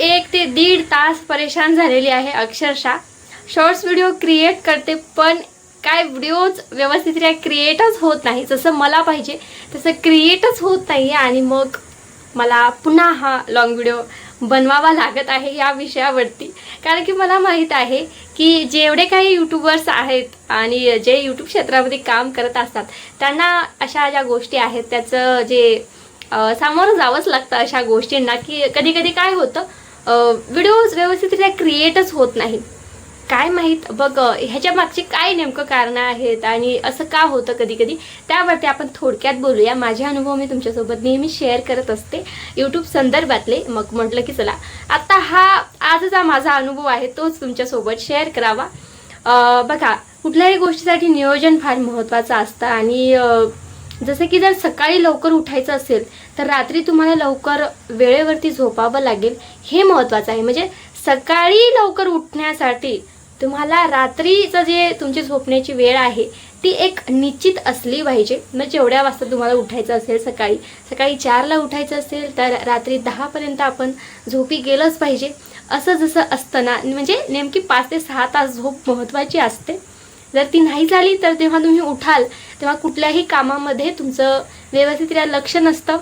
1 ते 1.5 तास परेशान झालेली आहे अक्षरशः. शॉर्ट्स व्हिडिओ क्रिएट करते पण काय व्हिडिओज व्यवस्थितरित्या क्रिएटच होत नाही, जसं मला पाहिजे तसं क्रिएटच होत नाही. आणि मग मला पुन्हा हा लॉंग व्हिडिओ बनवावा लागत आहे या विषयावरती, कारण की मला माहीत आहे की जेवढे काही यूट्यूबर्स आहेत आणि जे यूट्यूब क्षेत्रामध्ये काम करत असतात त्यांना अशा ज्या गोष्टी आहेत त्याचं जे सामोरं जावंच लागतं अशा गोष्टींना, की कधी कधी काय होतं व्हिडिओज व्यवस्थितरित्या क्रिएटच होत नाही. काय माहीत बघ ह्याच्या मागची काय नेमकं कारणं आहेत आणि असं का होतं कधी कधी, त्यावरती आपण थोडक्यात बोलूया. माझे अनुभव मी तुमच्यासोबत नेहमी शेअर करत असते यूट्यूब संदर्भातले. मग म्हटलं की चला आता आजचा माझा अनुभव आहे तोच तुमच्यासोबत शेअर करावा. बघा, कुठल्याही गोष्टीसाठी नियोजन फार महत्त्वाचं असतं. आणि जसं की जर सकाळी लवकर उठायचं असेल तर रात्री तुम्हाला लवकर वेळेवरती झोपावं लागेल, हे महत्त्वाचं आहे. म्हणजे सकाळी लवकर उठण्यासाठी तुम्हाला रात्रीचं जे तुमची झोपण्याची वेळ आहे ती एक निश्चित असली पाहिजे. मग जेवढ्या वाजता तुम्हाला उठायचं असेल, सकाळी 4ला उठायचं असेल तर रात्री 10पर्यंत आपण झोपी गेलंच पाहिजे. असं जसं असतं ना, म्हणजे नेमकी 5 ते 6 तास झोप महत्त्वाची असते. जर ती नाही झाली तर तेव्हा तुम्ही उठाल तेव्हा कुठल्याही कामामध्ये तुमचं व्यवस्थितरित्या लक्ष नसतं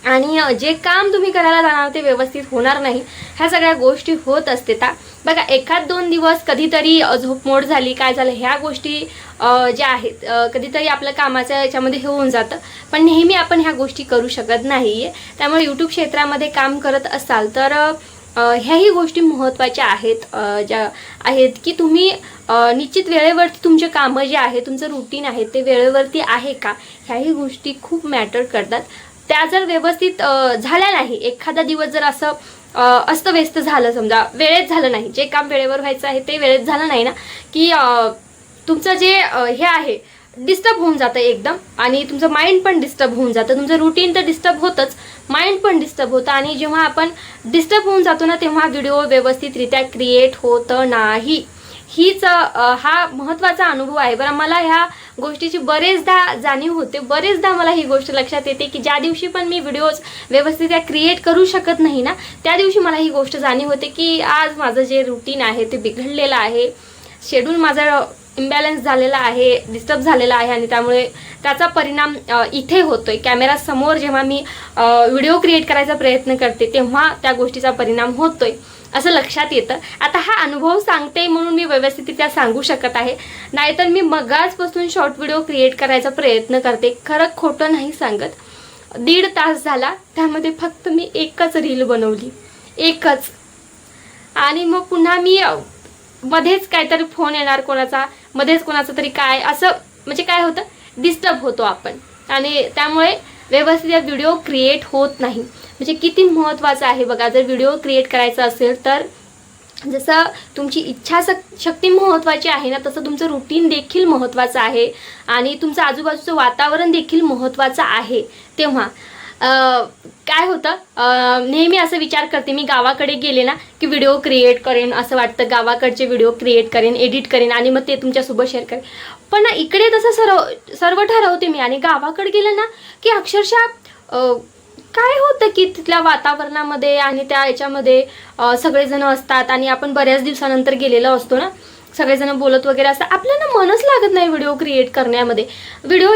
आणि जे काम तुम्ही करायला जाणार ते व्यवस्थित होणार नाही. ह्या सगळ्या गोष्टी होत असते. बघा, 1-2 दिवस कधीतरी झोपमोड झाली, काय झालं, ह्या गोष्टी ज्या आहेत कधीतरी आपलं कामाच्या याच्यामध्ये हे होऊन जातं. पण नेहमी आपण ह्या गोष्टी करू शकत नाही. त्यामुळे यूट्यूब क्षेत्रामध्ये काम करत असाल तर ह्याही गोष्टी महत्त्वाच्या आहेत, ज्या आहेत की तुम्ही निश्चित वेळेवरती तुमचे कामं जे आहे, तुमचं रुटीन आहे ते वेळेवरती आहे का, ह्याही गोष्टी खूप मॅटर करतात. त्या जर व्यवस्थित झाल्या नाही, एखादा दिवस जर असं अस्तव्यस्त झालं, समजा वेळेत झालं नाही, जे काम वेळेवर व्हायचं आहे ते वेळेत झालं नाही ना, की तुमचं जे हे आहे डिस्टर्ब होऊन जातं एकदम. आणि तुमचं माइंड पण डिस्टर्ब होऊन जातं. तुमचं रुटीन तर डिस्टर्ब होतंच, माइंड पण डिस्टर्ब होतं. आणि जेव्हा आपण डिस्टर्ब होऊन जातो ना तेव्हा व्हिडिओ व्यवस्थितरित्या क्रिएट होतं नाही. हीच हा महत्त्वाचा अनुभव आहे. बरं, मला ह्या गोष्टीची बरेचदा जाणीव होते. बरेचदा मला ही गोष्ट लक्षात येते की ज्या दिवशी पण मी व्हिडिओज व्यवस्थित क्रिएट करू शकत नाही ना, त्या दिवशी मला ही गोष्ट जाणीव होते की आज माझं जे रुटीन आहे ते बिघडलेलं आहे, शेड्यूल माझा इम्बॅलन्स झालेला आहे, डिस्टर्ब झालेला आहे. आणि त्यामुळे त्याचा परिणाम इथे होतोय. कॅमेरासमोर जेव्हा मी व्हिडिओ क्रिएट करायचा प्रयत्न करते तेव्हा त्या गोष्टीचा परिणाम होतोय असं लक्षात येतं. आता हा अनुभव सांगते म्हणून मी व्यवस्थितरित्या सांगू शकत आहे, नाहीतर मी मगाचपासून शॉर्ट व्हिडिओ क्रिएट करायचा प्रयत्न करते. खरं खोटं नाही सांगत. 1.5 तास झाला, त्यामध्ये फक्त मी एकच रील बनवली, एकच. आणि मग पुन्हा मी मध्येच काहीतरी फोन येणार कोणाचा, मध्येच कोणाचं तरी काय, असं म्हणजे काय होतं, डिस्टर्ब होतो आपण. आणि त्यामुळे व्यवस्थित व्हिडिओ क्रिएट होत नाही. म्हणजे किती महत्त्वाचं आहे बघा, जर व्हिडिओ क्रिएट करायचा असेल तर जसं तुमची इच्छाशक्ती महत्त्वाची आहे ना, तसं तुमचं रुटीन देखील महत्त्वाचं आहे आणि तुमचं आजूबाजूचं वातावरण देखील महत्त्वाचं आहे. तेव्हा काय होतं, नेहमी असं विचार करते मी, गावाकडे गेले ना की व्हिडिओ क्रिएट करेन, असं वाटतं गावाकडचे व्हिडिओ क्रिएट करेन, एडिट करेन आणि मग ते तुमच्यासोबत शेअर करेन. पण इकडे तसं सर्व ठरवते मी. आणि गावाकडे गेलं ना की अक्षरशः काय होतं की तिथल्या वातावरणामध्ये आणि त्या याच्यामध्ये सगळेजण असतात आणि आपण बऱ्याच दिवसानंतर गेलेलो असतो ना, सगळेजण बोलत वगैरे असतात, आपल्याला मनच लागत नाही व्हिडिओ क्रिएट करण्यामध्ये. व्हिडिओ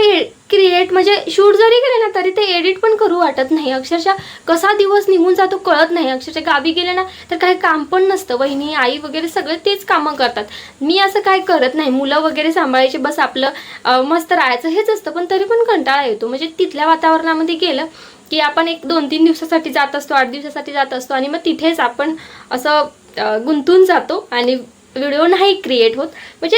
क्रिएट म्हणजे शूट जरी केले ना तरी ते एडिट पण करू वाटत नाही. अक्षरशः कसा दिवस निघून जातो कळत नाही. अक्षरशः गावी गेले ना तर काही काम पण नसतं, वहिनी आई वगैरे सगळे तेच कामं करतात. मी असं काय करत नाही, मुलं वगैरे सांभाळायचे, बस आपलं मस्त राहायचं हेच असतं. पण तरी पण कंटाळा येतो. म्हणजे तिथल्या वातावरणामध्ये गेलं की आपण 1-2-3 दिवसासाठी जात असतो, 8 दिवसासाठी जात असतो आणि मग तिथेच आपण असं गुंतून जातो आणि व्हिडिओ नाही क्रिएट होत. म्हणजे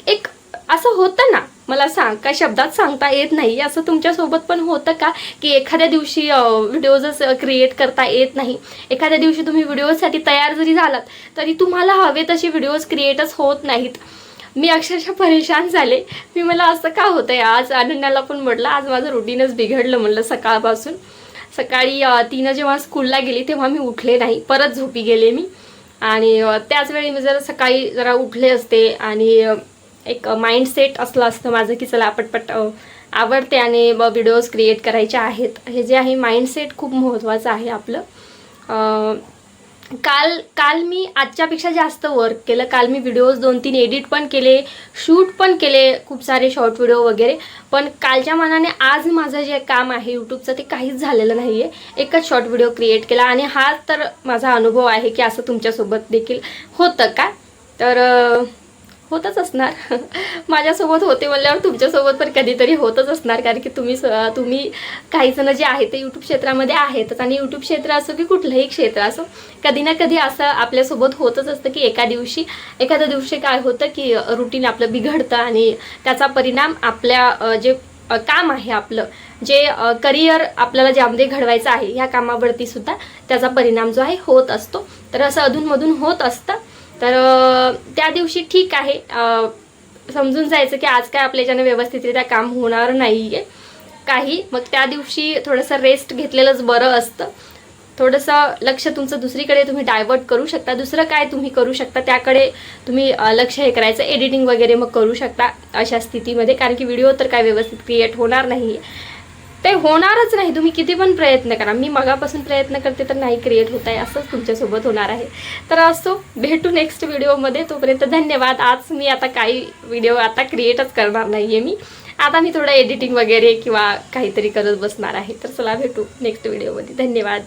एक असं होतं ना, मला काय शब्दात सांगता येत नाही. असं तुमच्यासोबत पण होतं का की एखाद्या दिवशी व्हिडिओज क्रिएट करता येत नाही, एखाद्या दिवशी तुम्ही व्हिडिओसाठी तयार जरी झालात तरी तुम्हाला हवे तसे व्हिडिओज क्रिएटच होत नाहीत. मी अक्षरशः परेशान झाले. मला असं का होतंय. आज अनन्याला पण म्हटलं आज माझं रुटीनच बिघडलं म्हणलं सकाळपासून. सकाळी 3 जेव्हा स्कूलला गेली तेव्हा मी उठले नाही, परत झोपी गेले मी. आणि त्याच वेळी मी सकाळी जरा उठले असते आणि एक माइंडसेट असलं असतं माझं की चला पटपट आवडते आणि व्हिडिओज क्रिएट करायचे आहेत. हे जे आहे माइंडसेट खूप महत्त्वाचं आहे आपलं. काल मी आजच्यापेक्षा जास्त वर्क केलं. काल मी व्हिडिओज 2-3 एडिट पण केले, शूट पण केले, खूप सारे शॉर्ट व्हिडिओ वगैरे. पण कालच्या मानाने आज माझं जे काम आहे यूट्यूबचं ते काहीच झालेलं नाही आहे. एकच शॉर्ट व्हिडिओ क्रिएट केला आणि हा तर माझा अनुभव आहे की असं तुमच्यासोबत देखील होतं का? तर होतच असणार. माझ्यासोबत होते म्हणल्यावर तुमच्यासोबत पण कधीतरी होतच असणार, कारण की तुम्ही काही जण जे आहे ते यूट्यूब क्षेत्रामध्ये आहेतच. आणि यूट्यूब क्षेत्र असो की कुठलंही क्षेत्र असो, कधी ना कधी असं आपल्यासोबत होतच असतं की एखाद्या दिवशी काय होतं की रुटीन आपलं बिघडतं आणि त्याचा परिणाम आपल्या जे काम आहे आपलं, जे करिअर आपल्याला ज्यामध्ये घडवायचं आहे ह्या कामावरती सुद्धा त्याचा परिणाम जो आहे होत असतो. तर असं अधूनमधून होत असतं. तर त्या दिवशी ठीक आहे, समजून जायचं की आज काय आपल्याच्यानं व्यवस्थितरित्या काम होणार नाही आहे काही. मग त्या दिवशी थोडंसं रेस्ट घेतलेलंच बरं असतं. थोडंसं लक्ष तुमचं दुसरीकडे तुम्ही डायवर्ट करू शकता. दुसरं काय तुम्ही करू शकता त्याकडे तुम्ही लक्ष हे करायचं. एडिटिंग वगैरे मग करू शकता अशा स्थितीमध्ये, कारण की व्हिडिओ तर काय व्यवस्थित क्रिएट होणार नाही आहे. ते होणारच नाही, तुम्ही किती पण प्रयत्न करा. मी मगापासून प्रयत्न करते तर नाही क्रिएट होत आहे, असंच तुमच्यासोबत होणार आहे. तर असो, भेटू नेक्स्ट व्हिडिओमध्ये. तोपर्यंत धन्यवाद. आज मी आता काही व्हिडिओ आता क्रिएटच करणार नाही आहे मी. आता मी थोडं एडिटिंग वगैरे किंवा काहीतरी करत बसणार आहे. तर चला भेटू नेक्स्ट व्हिडिओमध्ये. धन्यवाद.